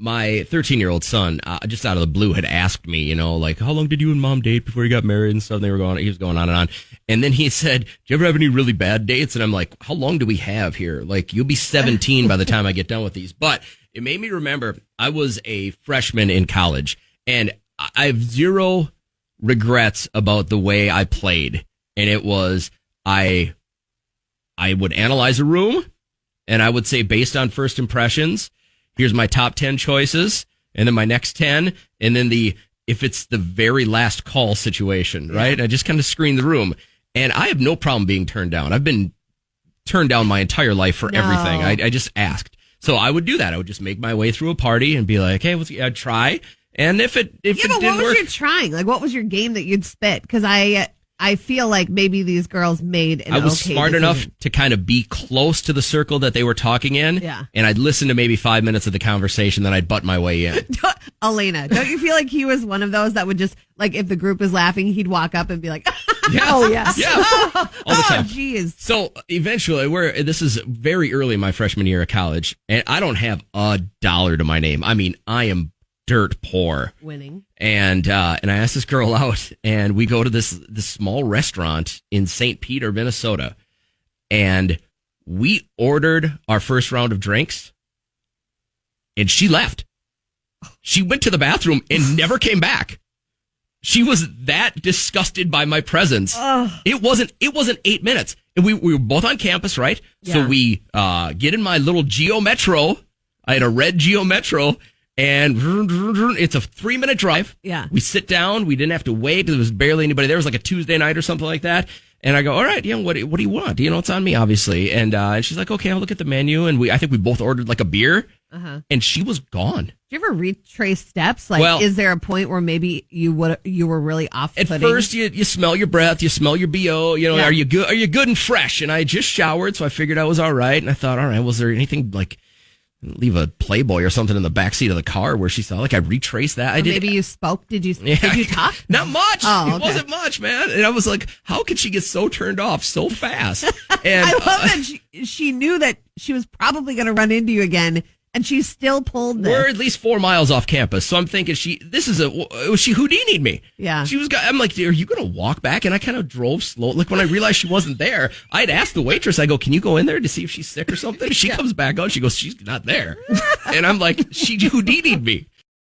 my 13-year-old son, just out of the blue, had asked me, like, how long did you and mom date before you got married and stuff? And he was going on and on. And then he said, do you ever have any really bad dates? And I'm like, how long do we have here? Like, you'll be 17 by the time I get done with these. But it made me remember I was a freshman in college, and I have zero regrets about the way I played. And it was, I would analyze a room, and I would say, based on first impressions, here's my top 10 choices, and then my next 10, and then if it's the very last call situation, right? I just kind of screen the room. And I have no problem being turned down. I've been turned down my entire life for everything. I just asked. So I would do that. I would just make my way through a party and be like, hey, I'd try. And if it didn't work. What was your trying? Like, what was your game that you'd spit? Because I feel like maybe these girls made an I was okay smart decision. enough to kind of be close to the circle that they were talking in. Yeah. And I'd listen to maybe 5 minutes of the conversation, then I'd butt my way in. Elena, don't you feel like he was one of those that would just, like, if the group was laughing, he'd walk up and be like, yes. oh, yes. Yeah. All the time. Oh, jeez. So eventually, this is very early in my freshman year of college, and I don't have $1 to my name. I mean, I am dirt poor. Winning. And I asked this girl out, and we go to this small restaurant in St. Peter, Minnesota, and we ordered our first round of drinks, and she left. She went to the bathroom and never came back. She was that disgusted by my presence. It wasn't 8 minutes. And we were both on campus, right? Yeah. So we get in my little Geo Metro. I had a red Geo Metro. And it's a 3-minute drive. Yeah. We sit down. We didn't have to wait. There was barely anybody there. It was like a Tuesday night or something like that. And I go, all right, what do you want? It's on me, obviously. And she's like, okay, I'll look at the menu. And I think we both ordered like a beer. And she was gone. Do you ever retrace steps? Like, is there a point where maybe you were really off-putting? At first, you smell your breath, you smell your BO. Are you good? Are you good and fresh? And I just showered, so I figured I was all right. And I thought, all right, was there anything like leave a Playboy or something in the backseat of the car where she saw? Like, I retraced that. I did. Maybe you spoke. Did you talk? Not much. Oh, okay. It wasn't much, man. And I was like, how could she get so turned off so fast? And I love that she knew that she was probably going to run into you again, and she still pulled this. We're at least 4 miles off campus, so I'm thinking she Houdini'd me. Yeah. I'm like, are you going to walk back? And I kind of drove slow. Like, when I realized she wasn't there, I'd asked the waitress, I go, can you go in there to see if she's sick or something? She comes back out. She goes, she's not there. And I'm like, she Houdini'd me.